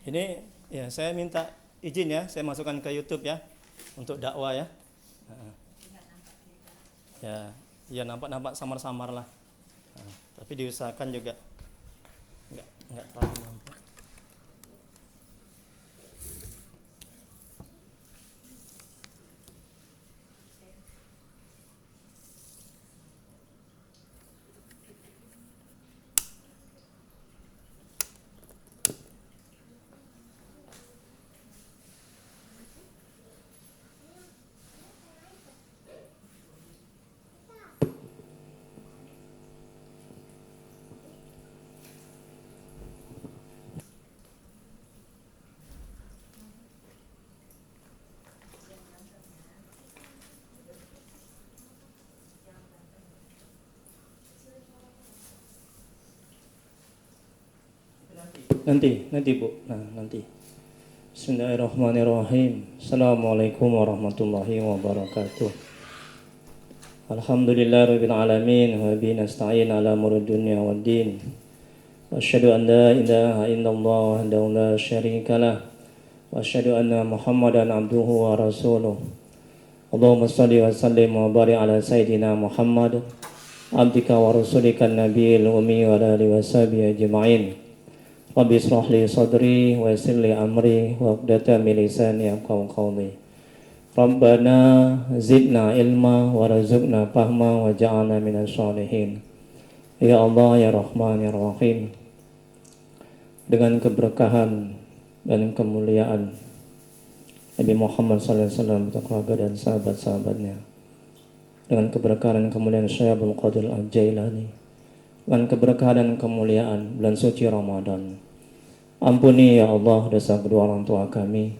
Ini ya saya minta izin ya, saya masukkan ke YouTube ya untuk dakwah ya. Ya, ya nampak-nampak samar-samar lah. Tapi diusahakan juga nggak terlalu nampak. Nanti Bu. Nah, nanti. Bismillahirrahmanirrahim. Assalamualaikum warahmatullahi wabarakatuh. Alhamdulillahirabbil alamin wa bihi nasta'in ala umuri dunya waddin. Asyhadu an la ilaha illallah wahdahu la syarika lah wa asyhadu anna Muhammadan abduhu wa rasuluh. Allahumma shalli wa sallim wa barik ala sayidina Muhammad abdika wa rasulika nabiyil ummi wa ala alihi washabihi ajma'in. Rabbi israh li sadri wa yassir li amri wa uqdatan min lisani yafqahu qawli. Rabbana zidna ilma warzuqna fahma waj'alna minas sholihin. Ya Allah ya Rahman ya Rahim. Dengan keberkahan dan kemuliaan Nabi Muhammad SAW, keluarga dan sahabat-sahabatnya, dengan keberkahan dan kemuliaan Syekh Abdul Qadir Al-Jailani, dengan keberkahan dan kemuliaan bulan suci Ramadan. Ampuni ya Allah dosa kedua orang tua kami.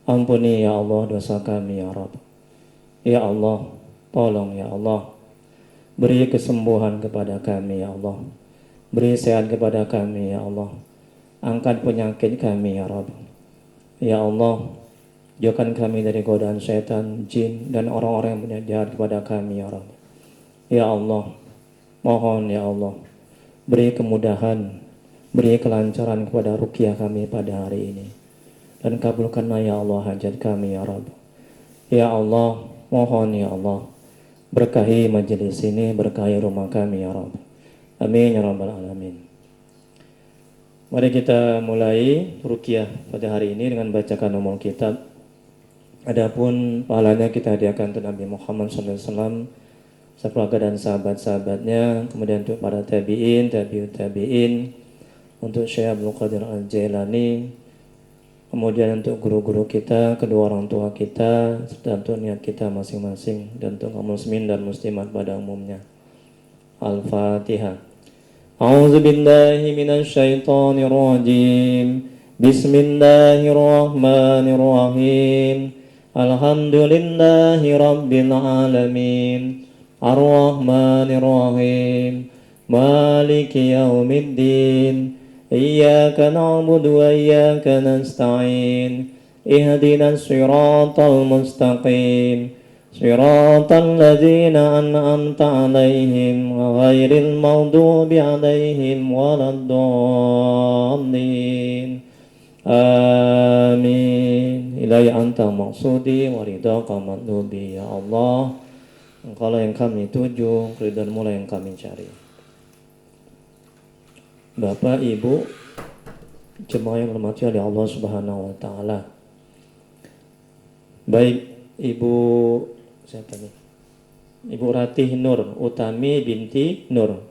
Ampuni ya Allah dosa kami ya Rabb. Ya Allah, tolong ya Allah, beri kesembuhan kepada kami ya Allah. Beri sehat kepada kami ya Allah. Angkat penyakit kami ya Rabb. Ya Allah, jauhkan kami dari godaan syaitan, jin, dan orang-orang yang punya jahat kepada kami ya Rabb. Ya Allah, mohon ya Allah, beri kemudahan, beri kelancaran kepada ruqyah kami pada hari ini. Dan kabulkanlah ya Allah hajat kami ya Rabb. Ya Allah, mohon ya Allah, berkahi majelis ini, berkahi rumah kami ya Rabb. Amin ya Rabbal Alamin. Mari kita mulai ruqyah pada hari ini dengan bacakan umul kitab. Adapun pahalanya kita hadiahkan untuk Nabi Muhammad SAW, sekeluarga dan sahabat-sahabatnya, kemudian untuk para tabi'in, tabi'ut tabi'in, untuk Syekh Abdul Qadir Al-Jailani, kemudian untuk guru-guru kita, kedua orang tua kita, serta untuk niat kita masing-masing, dan untuk kaum muslimin dan muslimat pada umumnya. Al-Fatihah. A'udzu billahi minasy syaithanir rajim. Bismillahirrahmanirrahim. Alhamdulillahi rabbil alamin. Ar-Rahmanir Rahim. Maliki yaumiddin. Iyyaka na'budu wa iyyaka nasta'in. Ihdinas siratal mustaqim. Siratal ladzina an'amta 'alaihim ghairil maghdubi 'alaihim waladdallin. Amin. Ilahi anta maqsudi wa ridhaka matlubi ya Allah. Engkaulah yang kami tuju, ridhamu lah yang kami cari. Bapak, Ibu, jemaah yang dirahmati oleh Allah Subhanahu wa taala. Baik, Ibu siapa nih? Ibu Ratih Nur Utami binti Nur.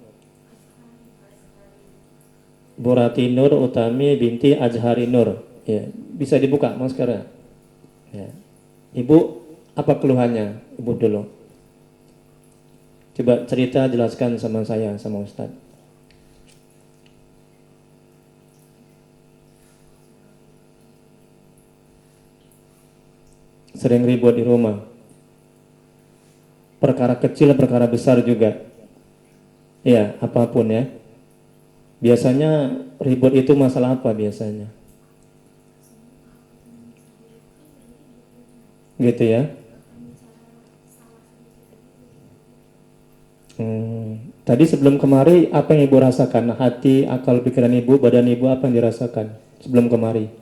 Ibu Ratih Nur Utami binti Azhari Nur. Ya, bisa dibuka maskernya. Ya. Ibu, apa keluhannya? Ibu dulu. Coba cerita, jelaskan sama saya, sama Ustaz. Sering ribut di rumah. Perkara kecil, perkara besar juga. Ya, apapun ya. Biasanya ribut itu masalah apa biasanya? Gitu ya. Tadi sebelum kemari apa yang Ibu rasakan? Hati, akal, pikiran Ibu, badan Ibu apa yang dirasakan sebelum kemari?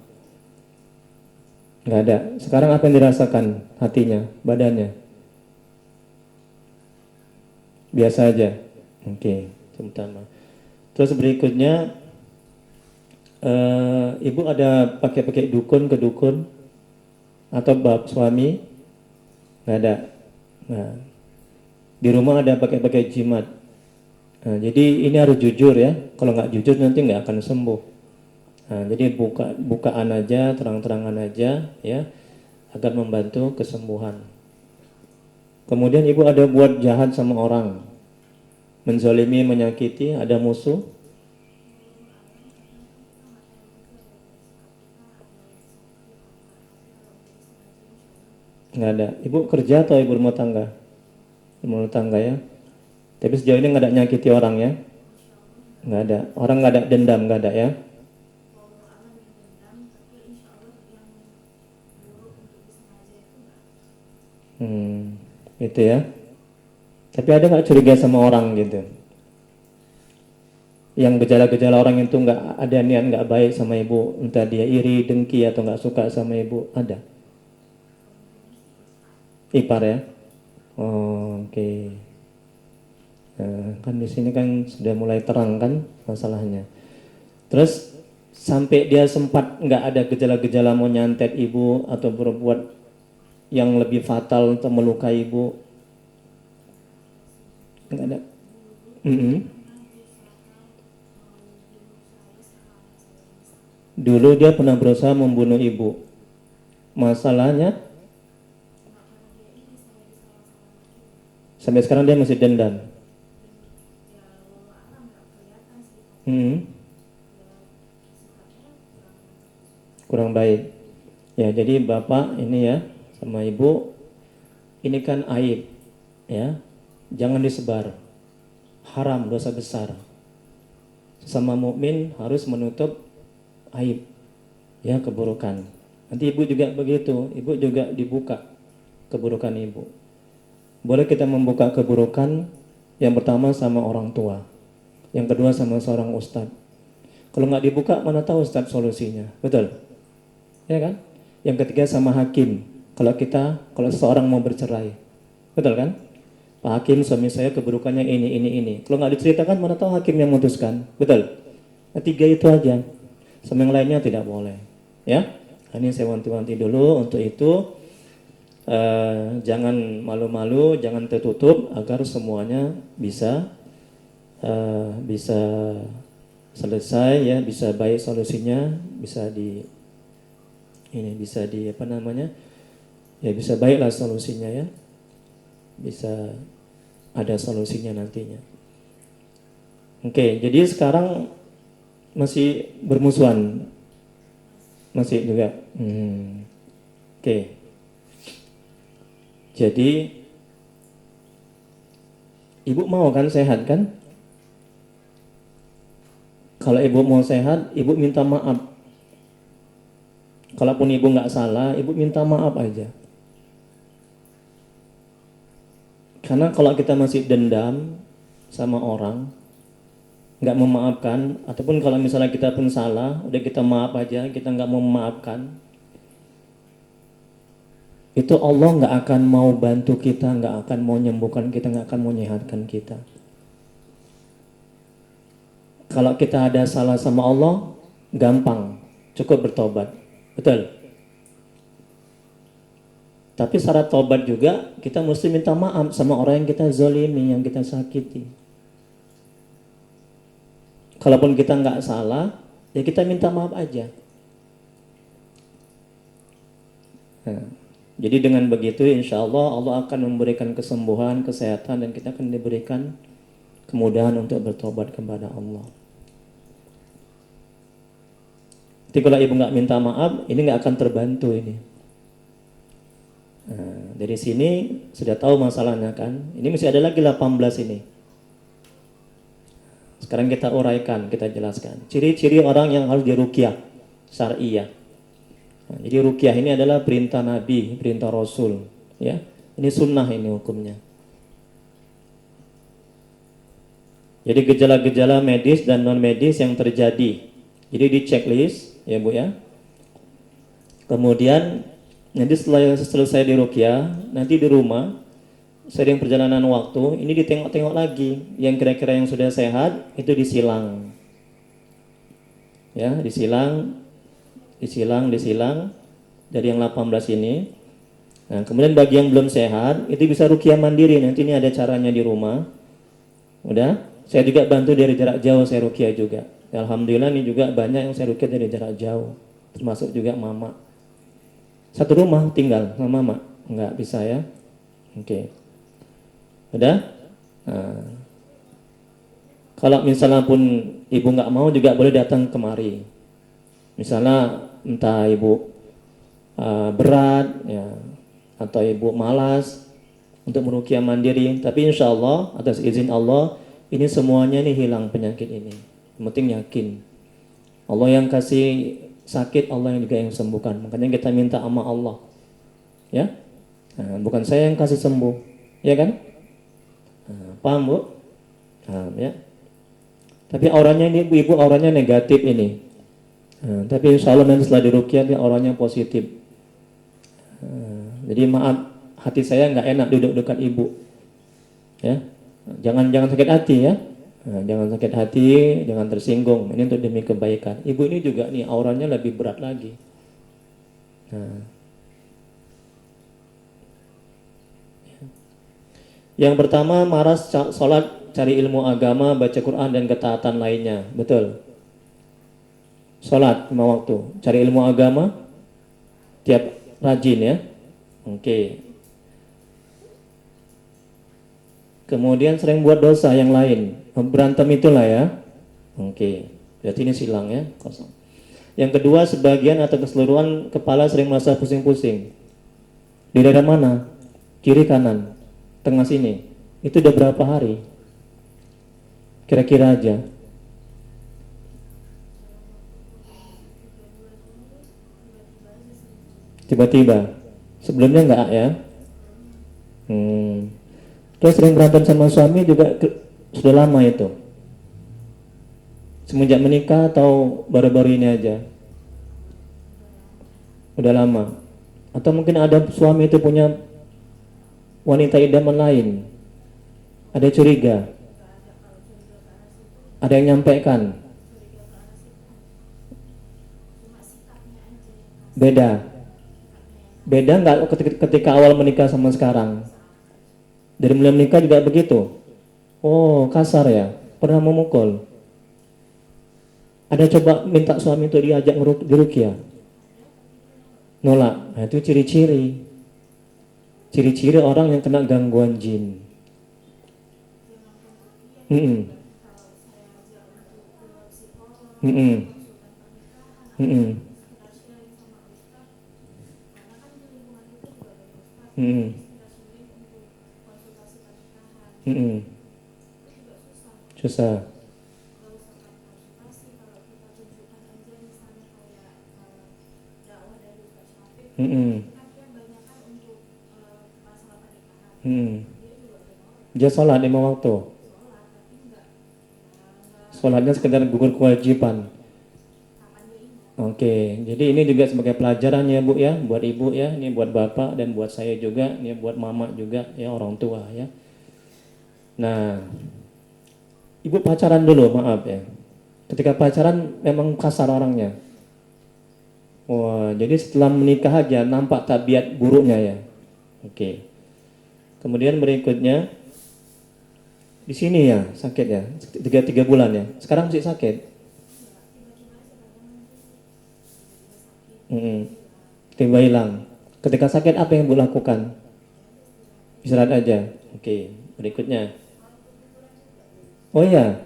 Nggak ada. Sekarang apa yang dirasakan hatinya, badannya? Biasa aja. Oke, itu pertama. Terus berikutnya, ibu ada pakai dukun ke dukun atau bab suami? Nggak ada. Nah, di rumah ada pakai jimat. Nah, jadi ini harus jujur ya. Kalau nggak jujur nanti nggak akan sembuh. Nah, jadi bukaan aja, terang-terangan aja ya, agar membantu kesembuhan. Kemudian ibu ada buat jahat sama orang, menzolimi, menyakiti, ada musuh? Nggak ada. Ibu kerja atau ibu rumah tangga? Rumah tangga ya. Tapi sejauh ini nggak ada nyakiti orang ya? Nggak ada. Orang nggak ada dendam, nggak ada ya? Itu ya. Tapi ada nggak curiga sama orang gitu? Yang gejala-gejala orang itu nggak ada niat nggak baik sama ibu, entah dia iri, dengki atau nggak suka sama ibu, ada? Ipar ya? Oh, oke. Nah, kan di sini kan sudah mulai terang kan masalahnya. Terus sampai dia sempat nggak ada gejala-gejala mau nyantet ibu atau berbuat yang lebih fatal untuk melukai ibu, nggak ada. Mm-mm. Dulu dia pernah berusaha membunuh ibu. Masalahnya sampai sekarang dia masih dendam. Hmm, kurang baik. Ya, jadi bapak ini ya sama ibu, ini kan aib, ya, jangan disebar. Haram, dosa besar. Sesama mukmin harus menutup aib, ya, keburukan. Nanti ibu juga begitu, ibu juga dibuka keburukan ibu. Boleh kita membuka keburukan yang pertama sama orang tua, yang kedua sama seorang ustadz. Kalau nggak dibuka, mana tahu ustadz solusinya, betul? Ya kan? Yang ketiga sama hakim. Kalau seseorang mau bercerai, betul kan? Pak Hakim, suami saya keburukannya ini. Kalau nggak diceritakan, mana tahu hakim yang memutuskan, betul? Tiga itu aja, sama yang lainnya tidak boleh. Ya, ini saya wanti-wanti dulu untuk itu. Jangan malu-malu, jangan tertutup, agar semuanya bisa selesai ya, bisa baik solusinya, bisa di apa namanya ya, bisa baiklah solusinya ya, bisa ada solusinya nantinya. Oke, jadi sekarang masih bermusuhan, masih juga. Oke, jadi ibu mau kan sehat kan? Kalau ibu mau sehat, ibu minta maaf. Kalaupun ibu nggak salah, ibu minta maaf aja. Karena kalau kita masih dendam sama orang, nggak memaafkan, ataupun kalau misalnya kita pun salah, udah kita maaf aja, kita nggak mau memaafkan, itu Allah nggak akan mau bantu kita, nggak akan mau menyembuhkan kita, nggak akan mau menyehatkan kita. Kalau kita ada salah sama Allah, gampang, cukup bertobat, betul. Tapi syarat tobat juga kita mesti minta maaf sama orang yang kita zolimi, yang kita sakiti. Kalaupun kita nggak salah, ya kita minta maaf aja. Nah, jadi dengan begitu insya Allah akan memberikan kesembuhan, kesehatan, dan kita akan diberikan kemudahan untuk bertobat kepada Allah. Jadi kalau ibu nggak minta maaf, ini nggak akan terbantu ini. Nah, dari sini sudah tahu masalahnya kan? Ini masih ada lagi 18 ini. Sekarang kita uraikan, kita jelaskan. Ciri-ciri orang yang harus diruqyah syariah. Nah, jadi ruqyah ini adalah perintah Nabi, perintah Rasul, ya. Ini sunnah ini hukumnya. Jadi gejala-gejala medis dan non medis yang terjadi. Jadi di checklist, ya Bu ya. Kemudian Nanti setelah selesai di ruqyah, nanti di rumah sering perjalanan waktu ini ditengok-tengok lagi, yang kira-kira yang sudah sehat itu disilang, ya disilang dari yang 18 ini. Nah, kemudian bagi yang belum sehat itu bisa ruqyah mandiri. Nanti ini ada caranya di rumah. Udah, saya juga bantu dari jarak jauh, saya ruqyah juga. Alhamdulillah ini juga banyak yang saya ruqyah dari jarak jauh, termasuk juga mama. Satu rumah tinggal sama mama, nggak bisa ya. Oke. Udah. Nah, kalau misalnya pun ibu nggak mau juga boleh datang kemari. Misalnya entah ibu berat ya, atau ibu malas untuk meruqyah mandiri, tapi insya Allah atas izin Allah ini semuanya nih hilang penyakit ini. Yang penting yakin Allah yang kasih sakit, Allah yang juga yang sembuhkan. Makanya kita minta sama Allah, ya. Nah, bukan saya yang kasih sembuh, ya kan? Nah, paham bu? Paham ya. Tapi auranya ini ibu auranya negatif ini. Nah, tapi insya Allah nanti setelah diruqyah dia auranya positif. Jadi maaf, hati saya nggak enak duduk dekat ibu, ya. Jangan sakit hati ya. Nah, jangan sakit hati, jangan tersinggung. Ini untuk demi kebaikan. Ibu ini juga nih auranya lebih berat lagi. Nah, yang pertama maras sholat, cari ilmu agama, baca Quran dan ketaatan lainnya. Betul. Sholat 5 waktu, cari ilmu agama, tiap rajin ya. Oke. Kemudian sering buat dosa yang lain, berantem itulah ya. Oke. Berarti ini silang ya, kosong. Yang kedua, sebagian atau keseluruhan kepala sering merasa pusing-pusing. Di daerah mana? Kiri, kanan, tengah, sini. Itu udah berapa hari? Kira-kira aja. Tiba-tiba. Sebelumnya enggak ya? Terus sering berantem sama suami juga sudah lama itu? Semenjak menikah atau baru-baru ini aja? Udah lama. Atau mungkin ada suami itu punya wanita idaman lain? Ada curiga? Ada yang nyampaikan? Beda? Beda nggak ketika awal menikah sama sekarang? Dari mulai menikah juga begitu? Oh, kasar ya? Pernah memukul? Ada coba minta suami itu diajak diruqyah? Nolak. Nah, itu ciri-ciri. Ciri-ciri orang yang kena gangguan jin. Mm-mm. Mm-mm. Mm-mm. Mm-mm. Mm-mm. Susah. Mm-mm. Mm-mm. Dia sholat 5 waktu. Sholatnya sekedar gugur kewajiban. Oke, jadi ini juga sebagai pelajaran ya bu ya, buat ibu ya, ini buat bapak dan buat saya juga, ini buat mama juga ya, orang tua ya. Nah, ibu pacaran dulu, maaf ya. Ketika pacaran memang kasar orangnya. Wah, jadi setelah menikah aja nampak tabiat buruknya ya. Oke. Kemudian berikutnya di sini ya sakit ya, tiga bulan ya. Sekarang masih sakit. Tiba hilang. Ketika sakit apa yang ibu lakukan? Istirahat aja. Oke. Berikutnya. Oh iya.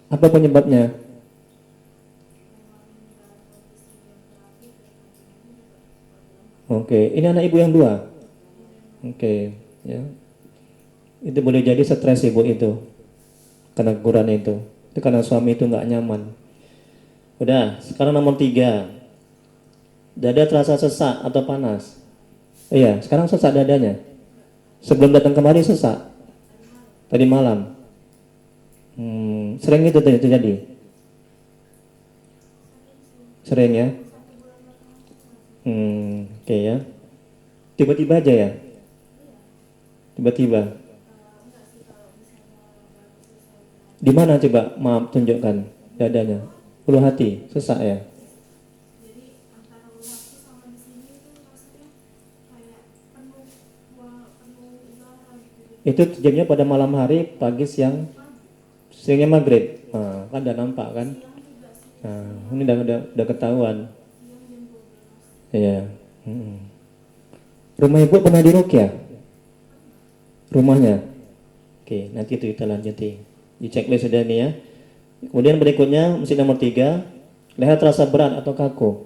Apa penyebabnya? Oke. Ini anak ibu yang 2. Oke. Ya. Itu boleh jadi stres ibu itu. Karena guguran itu. Itu karena suami itu nggak nyaman. Udah. Sekarang nomor 3. Dada terasa sesak atau panas? Iya. Sekarang sesak dadanya. Sebelum datang kemari sesak. Tadi malam. Sering itu terjadi? Sering ya? Oke ya. Tiba-tiba aja ya? Tiba-tiba. Di mana coba? Maaf, tunjukkan dadanya. Ulu hati, sesak ya? Itu terjadinya pada malam hari, pagi, siang, siangnya maghrib. Nah, kan udah nampak kan? Nah, ini udah ketahuan. Iya. Rumah ibu pernah diruqyah? Rumahnya? Oke, nanti itu kita lanjuti. Di checklist sudah nih ya. Kemudian berikutnya, mesti nomor 3. Leher terasa berat atau kaku?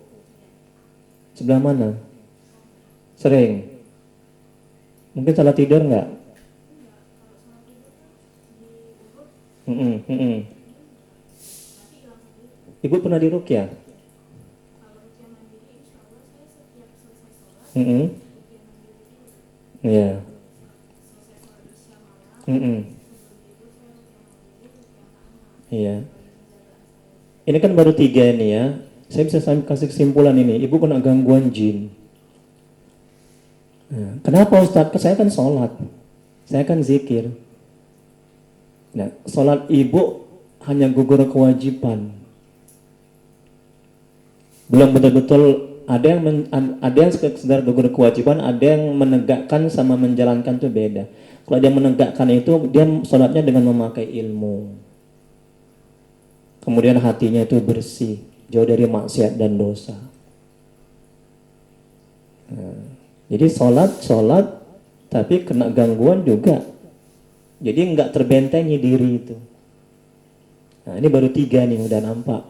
Sebelah mana? Sering. Mungkin salah tidur nggak? Ibu pernah diruqyah? Iya. Iya. Ini kan baru 3 ini ya. Saya bisa kasih kesimpulan ini. Ibu kena gangguan jin. Nah, kenapa Ustadz? Saya kan sholat. Saya kan zikir. Nah, sholat ibu hanya gugur kewajiban. Belum betul-betul ada yang sekedar gugur kewajiban, ada yang menegakkan sama menjalankan itu beda. Kalau dia menegakkan itu, dia sholatnya dengan memakai ilmu. Kemudian hatinya itu bersih, jauh dari maksiat dan dosa. Nah, jadi sholat, tapi kena gangguan juga. Jadi nggak terbentengi diri itu. Nah, ini baru 3 nih, udah nampak.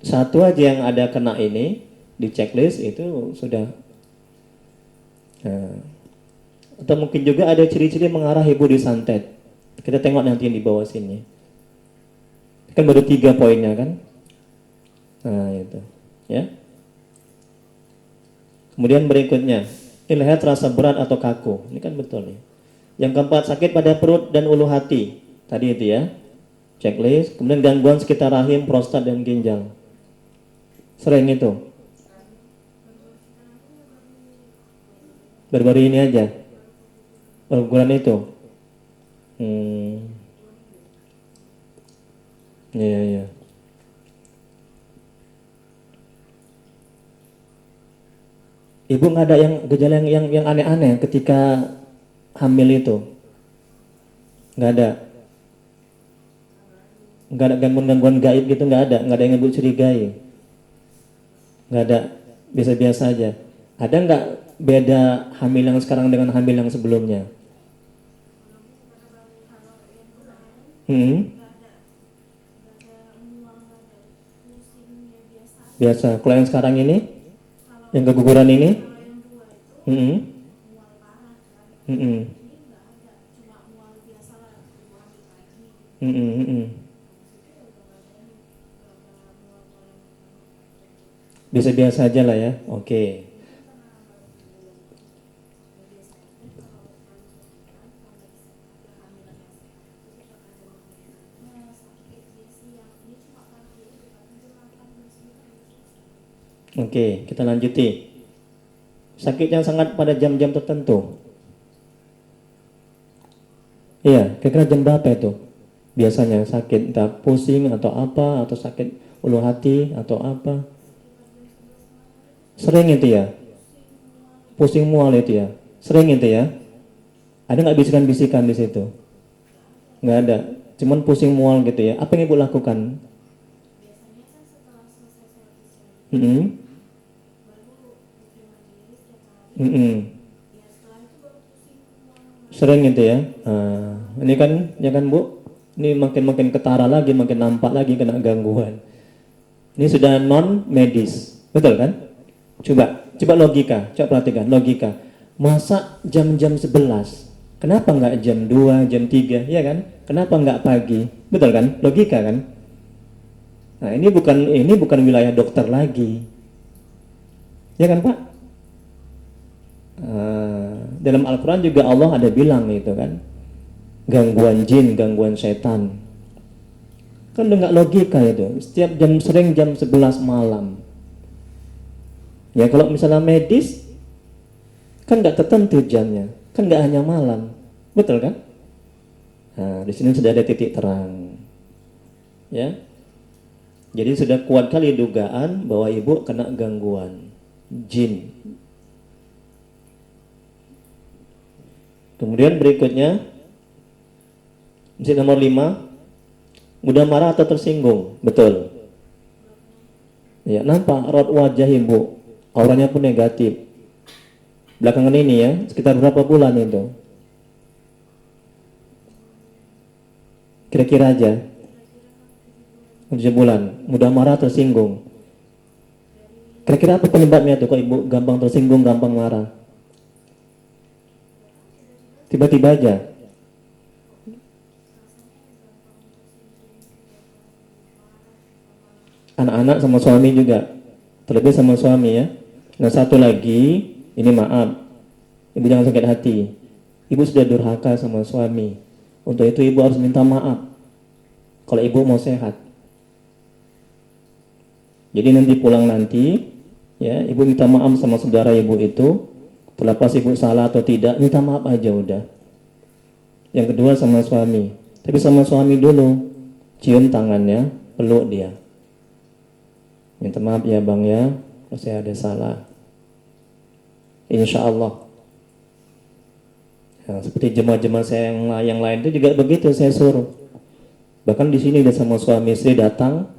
Satu aja yang ada kena ini di checklist itu sudah. Nah, atau mungkin juga ada ciri-ciri mengarah ibu disantet. Kita tengok nanti yang di bawah sini. Kan baru 3 poinnya kan. Nah itu ya. Kemudian berikutnya, leher terasa berat atau kaku. Ini kan betul nih. Yang keempat, sakit pada perut dan ulu hati. Tadi itu ya, checklist. Kemudian gangguan sekitar rahim, prostat dan ginjal. Sering itu. Baru-baru ini aja. Bulan itu. Iya. Ibu nggak ada yang gejala yang aneh-aneh ketika hamil itu? Nggak ada. Nggak ada gangguan-gangguan gaib gitu, nggak ada yang ibu curigai. Nggak ada, biasa-biasa aja. Ada nggak beda hamil yang sekarang dengan hamil yang sebelumnya? Biasa. Kalau yang sekarang ini, yang keguguran ini, biasa-biasa aja lah ya. Oke. Oke, kita lanjuti. Sakit yang sangat pada jam-jam tertentu. Iya, kira-kira jam berapa itu? Biasanya sakit, entah pusing atau apa, atau sakit ulu hati atau apa. Sering itu ya? Pusing mual itu ya? Sering itu ya? Ada nggak bisikan-bisikan di situ? Nggak ada, cuman pusing mual gitu ya. Apa yang ibu lakukan? Sering itu ya. Ini kan ya kan Bu, ini makin ketara lagi, makin nampak lagi kena gangguan. Ini sudah non medis, betul kan? Coba logika, coba perhatikan logika. Masa jam-jam 11? Kenapa nggak jam 2, jam 3, ya kan? Kenapa nggak pagi? Betul kan? Logika kan? Nah, ini bukan wilayah dokter lagi. Ya kan, Pak? Dalam Al-Quran juga Allah ada bilang itu kan, gangguan jin, gangguan setan. Kan udah nggak logika itu. Setiap sering jam 11 malam. Ya kalau misalnya medis, Kan nggak tertentu jamnya, kan nggak hanya malam, betul kan? Nah, di sini sudah ada titik terang, ya. Jadi sudah kuat kali dugaan bahwa ibu kena gangguan jin. Kemudian berikutnya, nomor 5, mudah marah atau tersinggung, betul. Ya, nampak raut wajah ibu, auranya pun negatif. Belakangan ini ya, sekitar berapa bulan itu? Kira-kira aja, 7 bulan, mudah marah tersinggung. Kira-kira apa penyebabnya tuh kok ibu gampang tersinggung, gampang marah? Tiba-tiba aja. Anak-anak sama suami juga, terlebih sama suami ya. Nah satu lagi, ini maaf, ibu jangan sakit hati. Ibu sudah durhaka sama suami. Untuk itu ibu harus minta maaf kalau ibu mau sehat. Jadi nanti pulang nanti, ya ibu minta maaf sama saudara ibu itu. Terlepas ibu salah atau tidak, minta maaf aja udah. Yang kedua sama suami, tapi sama suami dulu, cium tangannya, peluk dia. Minta maaf ya bang ya, kalau saya ada salah. Insya Allah. Ya, seperti jemaah-jemaah saya yang lain itu juga begitu saya suruh. Bahkan di sini dia sama suami istri datang,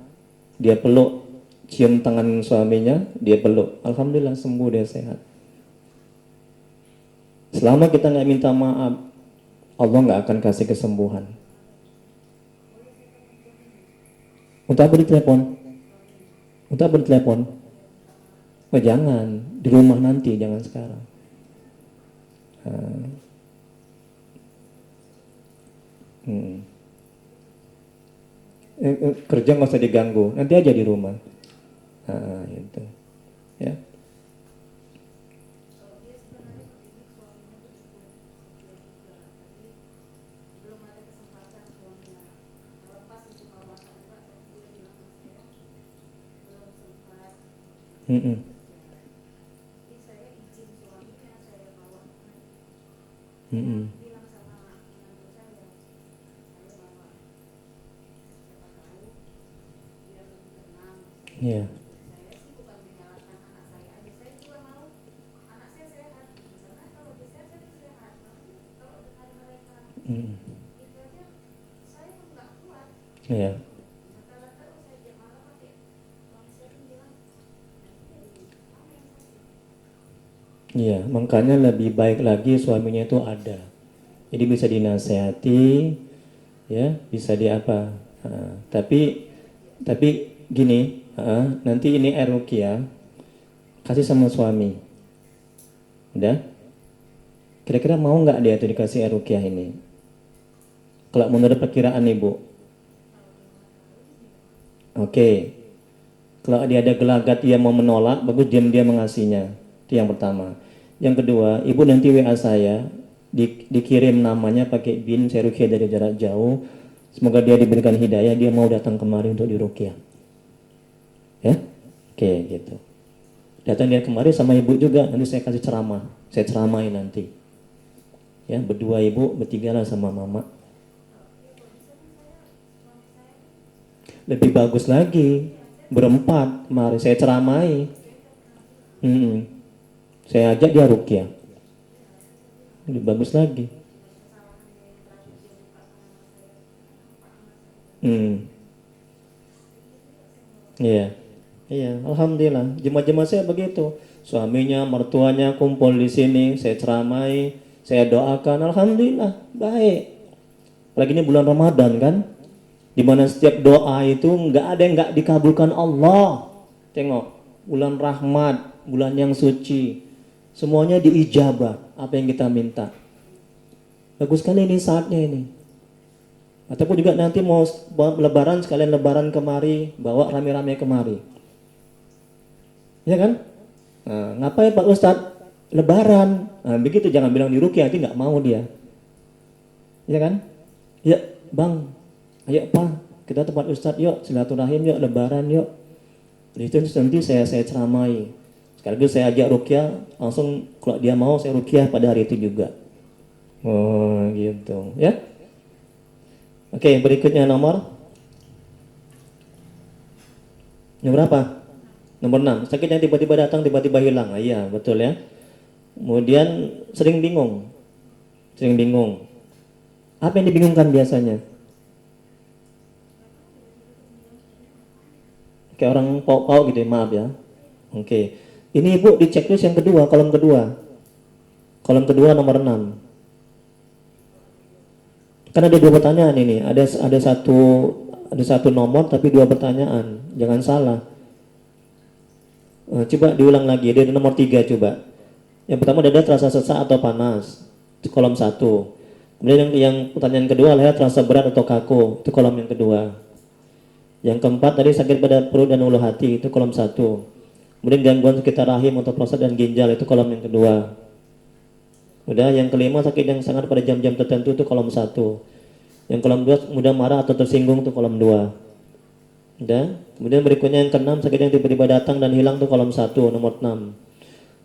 dia peluk, cium tangan suaminya, dia peluk. Alhamdulillah sembuh, dia sehat. Selama kita nggak minta maaf, Allah nggak akan kasih kesembuhan. Untuk apa ditelepon? Untuk apa ditelepon? Oh, jangan, di rumah nanti, jangan sekarang. Kerja nggak usah diganggu, nanti aja di rumah. Itu, ya. Mm-mm. Mm-mm. Iya. Mm. Iya. Iya, makanya lebih baik lagi suaminya itu ada. Jadi bisa dinasehati, ya, bisa di apa. Tapi gini, nanti ini ruqyah kasih sama suami. Udah? Kira-kira mau nggak dia tuh dikasih ruqyah ini? Kalau menurut perkiraan ibu. Oke. Kalau dia ada gelagat dia mau menolak, bagus diam-diam mengasihnya. Itu yang pertama. Yang kedua, ibu nanti WA saya, dikirim namanya pakai bin, saya ruqyah dari jarak jauh. Semoga dia diberikan hidayah, dia mau datang kemari untuk diruqyah. Ya? Oke, gitu. Datang dia kemari sama ibu juga, nanti saya kasih ceramah. Saya ceramain nanti. Ya, berdua ibu, bertiga lah sama mama. Lebih bagus lagi, berempat, mari saya ceramai. Saya ajak dia ruqyah. Lebih bagus lagi. Iya. Iya, alhamdulillah. Jemaah-jemaah saya begitu. Suaminya, mertuanya kumpul di sini, saya ceramai, saya doakan, alhamdulillah, baik. Apalagi ini bulan Ramadan kan, dimana setiap doa itu nggak ada yang nggak dikabulkan Allah. Tengok, bulan rahmat, bulan yang suci, semuanya diijabah apa yang kita minta. Bagus sekali ini saatnya ini. Ataupun juga nanti mau lebaran, sekalian lebaran kemari, bawa rame-rame kemari. Ya kan? Nah, ngapain Pak Ustadz? Lebaran. Nah, begitu jangan bilang di ruqyah, nanti nggak mau dia. Ya kan? Ya bang, ayo Pak, kita tempat Ustadz yuk, silaturahim yuk, lebaran yuk. Itu nanti saya ceramai. Sekaligus saya ajak ruqyah, langsung kalau dia mau saya ruqyah pada hari itu juga. Oh gitu ya. Oke, berikutnya nomor berapa? Nomor 6. Sakit yang tiba-tiba datang, tiba-tiba hilang. Iya, betul ya. Kemudian sering bingung. Sering bingung. Apa yang dibingungkan biasanya? Kayak orang pau-pau gitu ya, maaf ya. Oke. Ini Ibu di checklist yang kedua, kolom kedua. Kolom kedua nomor 6. Kan ada 2 pertanyaan ini. Ada satu nomor tapi 2 pertanyaan. Jangan salah. Coba diulang lagi. Ada nomor 3 coba. Yang pertama dada terasa sesak atau panas. Itu kolom 1. Kemudian yang pertanyaan kedua leher terasa berat atau kaku. Itu kolom yang kedua. Yang keempat tadi sakit pada perut dan ulu hati. Itu kolom 1. Kemudian gangguan sekitar rahim atau prostat dan ginjal. Itu kolom yang kedua. Udah, yang kelima sakit yang sangat pada jam-jam tertentu itu kolom 1. Yang kolom 2 mudah marah atau tersinggung itu kolom 2. Udah. Kemudian berikutnya yang keenam sakit yang tiba-tiba datang dan hilang itu kolom 1 nomor 6.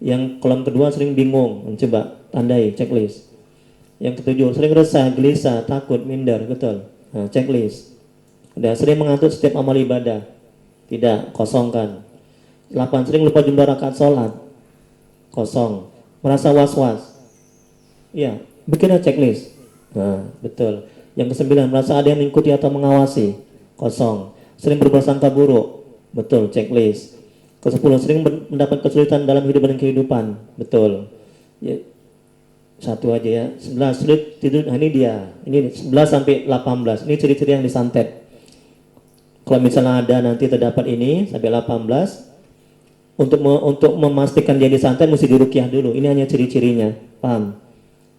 Yang kolom kedua sering bingung, coba tandai checklist. Yang ketujuh sering resah, gelisah, takut, minder, betul. Nah, checklist. Udah, sering mengantuk setiap amal ibadah. Tidak, kosongkan. 8 sering lupa jumlah rakaat sholat. Kosong. Merasa was-was. Iya, bikin checklist. Nah, betul. Yang ke-9 merasa ada yang mengikuti atau mengawasi. Kosong. Sering berprasangka buruk. Betul, checklist. Ke-10 sering mendapat kesulitan dalam hidup dan kehidupan. Betul. Ya, satu aja ya. 11 sulit tidur. Nah, ini dia. Ini 11 sampai 18. Ini ciri-ciri yang disantet. Kalau misalnya ada nanti terdapat ini sampai 18, untuk memastikan dia disantet mesti diruqyah dulu. Ini hanya ciri-cirinya. Paham?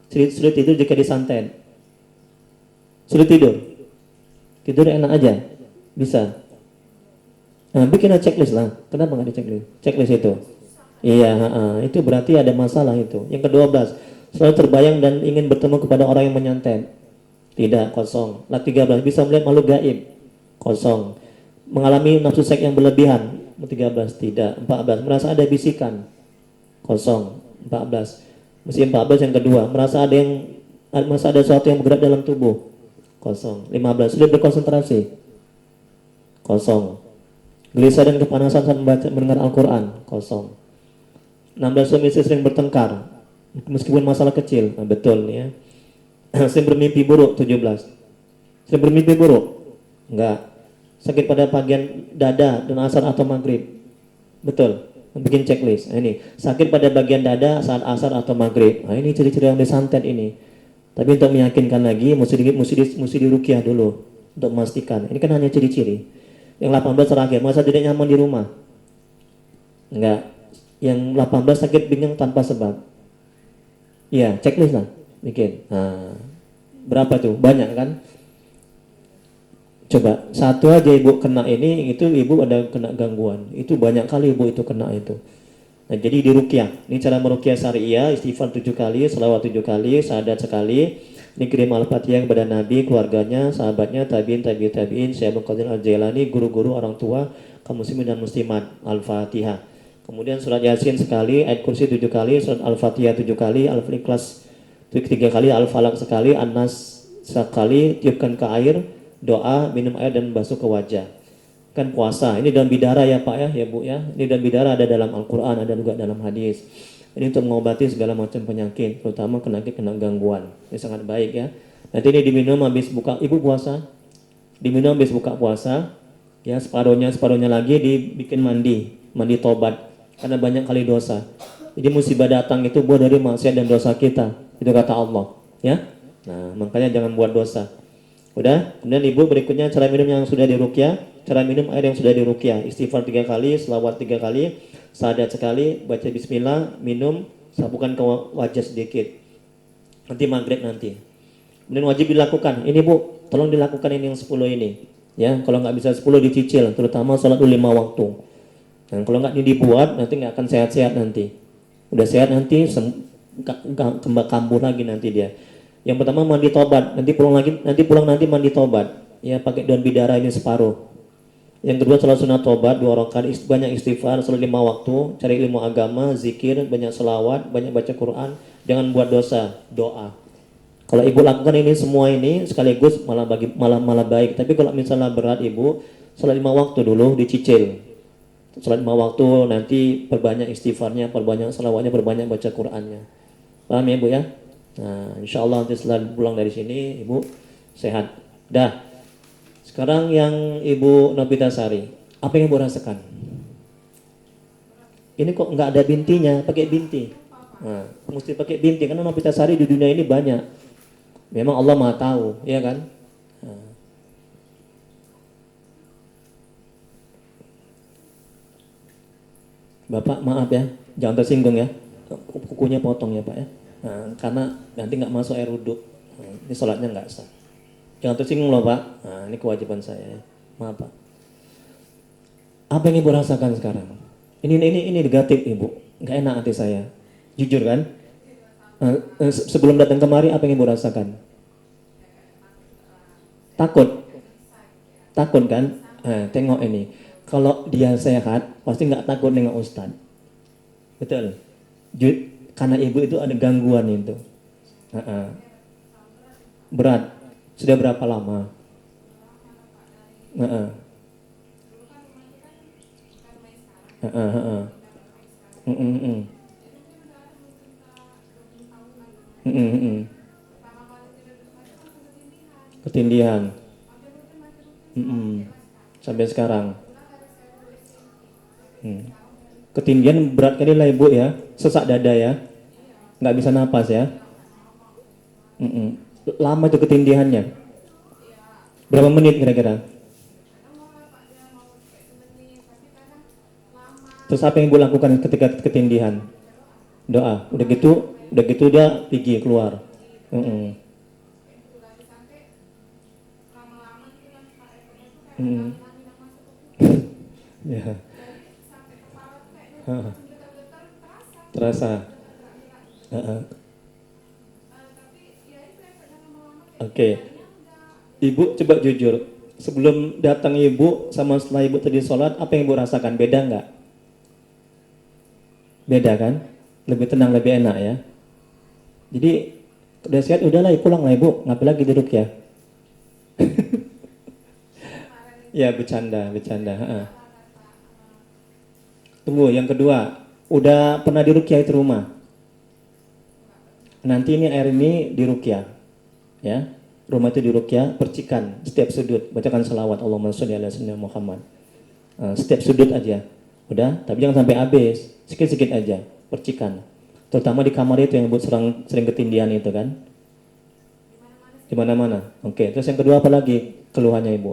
Sulit tidur jika disantet. Sulit tidur. Tidur enak aja. Bisa. Nah, bikin checklist lah. Kenapa nggak di checklist? Checklist itu. Iya, itu berarti ada masalah itu. Yang ke-12, selalu terbayang dan ingin bertemu kepada orang yang menyantet. Tidak, kosong. Lah 13, bisa melihat makhluk gaib. Kosong. Mengalami nafsu seks yang berlebihan. 13, tidak. 14, merasa ada bisikan. Kosong. 14. Mesti 14 yang kedua, merasa ada sesuatu yang bergerak dalam tubuh. Kosong. 15, sulit berkonsentrasi. Kosong. Gelisah dan kepanasan saat mendengar Al-Quran. Kosong. 16, suami istri sering bertengkar meskipun masalah kecil. Nah, betul nih ya. Sering bermimpi buruk. 17. Sering bermimpi buruk? Enggak. Sakit pada bagian dada dan asar atau maghrib. Betul. Bikin checklist. Nah, ini sakit pada bagian dada saat asar atau maghrib. Nah, ini ciri-ciri yang disantet ini. Tapi untuk meyakinkan lagi mesti diruqyah dulu untuk memastikan. Ini kan hanya ciri-ciri. Yang 18 terakhir, masa tidak nyaman di rumah? Enggak. Yang 18 sakit bingung tanpa sebab. Iya, checklist lah bikin. Nah, berapa tuh? Banyak kan? Coba satu aja ibu kena ini, itu ibu ada kena gangguan. Itu banyak kali ibu itu kena itu. Nah, jadi diruqyah. Ini cara meruqyah syariah, istighfar 7 kali, selawat 7 kali, syahadat sekali. Ini kirim Al-Fatihah kepada Nabi, keluarganya, sahabatnya, tabiin, Syekh Abdul Qadir Al-Jailani, guru-guru, orang tua, kaum muslimin dan muslimat. Al-Fatihah. Kemudian surat Yasin sekali, ayat kursi 7 kali, surat Al-Fatihah 7 kali, Al-Ikhlas 3 kali, Al-Falaq sekali, An-Nas sekali, tiupkan ke air, doa, minum air dan basuh ke wajah. Kan puasa, ini dalam bidara ya Pak ya Bu ya. Ini dalam bidara ada dalam Al-Quran, ada juga dalam hadis. Ini untuk mengobati segala macam penyakit, terutama kena gangguan. Ini sangat baik ya. Nanti ini diminum habis buka, ibu puasa, diminum habis buka puasa, ya separuhnya lagi dibikin mandi tobat, karena banyak kali dosa. Jadi musibah datang itu buah dari maksiat dan dosa kita, itu kata Allah, ya. Nah, makanya jangan buat dosa. Udah, kemudian ibu berikutnya cara minum yang sudah diruqyah, cara minum air yang sudah diruqyah, istighfar 3 kali, selawat 3 kali, syahadat sekali, baca bismillah, minum, sapukan ke wajah sedikit. Nanti maghrib nanti. Kemudian wajib dilakukan. Ini Bu, tolong dilakukan ini yang 10 ini. Ya, kalau nggak bisa 10 dicicil, terutama sholat 5 waktu. Dan kalau nggak dibuat, nanti nggak akan sehat-sehat nanti. Udah sehat nanti kembang kambuh lagi nanti dia. Yang pertama mandi tobat, nanti pulang nanti mandi tobat. Ya, pakai daun bidara ini separuh. Yang kedua salat sunat tobat 2 rakaat, banyak istighfar, salat 5 waktu, cari ilmu agama, zikir, banyak selawat, banyak baca Quran, jangan buat dosa, doa. Kalau ibu lakukan ini semua ini sekaligus malah baik. Tapi kalau misalnya berat ibu, salat 5 waktu dulu dicicil. Salat 5 waktu nanti perbanyak istighfarnya, perbanyak selawatnya, perbanyak baca Qurannya. Paham ya ibu ya? Nah, insya Allah nanti setelah pulang dari sini ibu sehat. Dah. Sekarang yang Ibu Nobita Sari, apa yang Ibu rasakan? Ini kok nggak ada bintinya, pakai binti. Nah, mesti pakai binti karena Nobita Sari di dunia ini banyak. Memang Allah Maha tahu, ya kan? Nah. Bapak maaf ya, jangan tersinggung ya. Kukunya potong ya Pak ya. Nah, karena nanti nggak masuk air wudhu. Nah, ini sholatnya nggak sah. Jangan tersinggung loh Pak. Nah, ini kewajiban saya. Maaf Pak. Apa yang Ibu rasakan sekarang? Ini negatif Ibu. Nggak enak hati saya. Jujur kan? Sebelum datang kemari apa yang Ibu rasakan? Takut. Takut kan? Tengok ini. Kalau dia sehat, pasti nggak takut dengan Ustadz. Betul. Karena Ibu itu ada gangguan itu. Berat. Sudah berapa lama? Ketindihan. Sampai sekarang. Ketindihan berat kali lah Ibu ya. Sesak dada ya. Nggak bisa napas ya. Lama itu ketindihannya. Berapa menit kira-kira? Terus apa yang Ibu lakukan ketika ketindihan? Doa. Udah gitu dia pergi keluar. Ya. Terasa. Oke. Ibu coba jujur. Sebelum datang Ibu sama setelah Ibu tadi sholat, apa yang Ibu rasakan? Beda nggak? Beda kan? Lebih tenang, lebih enak ya. Jadi udah sehat, udahlah pulang lah Ibu. Ngapain lagi duduk ya? Ya bercanda. Tunggu, yang kedua, udah pernah diruqyah itu rumah? Nanti ini air ini diruqyah, ya. Rumah itu diruqyah, percikan setiap sudut, bacakan selawat Allahumma sholli ala sayyidina Muhammad. Setiap sudut aja, udah. Tapi jangan sampai habis, sedikit-sedikit aja, percikan. Terutama di kamar itu yang Ibu sering ketindihan itu kan? Di mana-mana. Oke, terus yang kedua apa lagi keluhannya Ibu?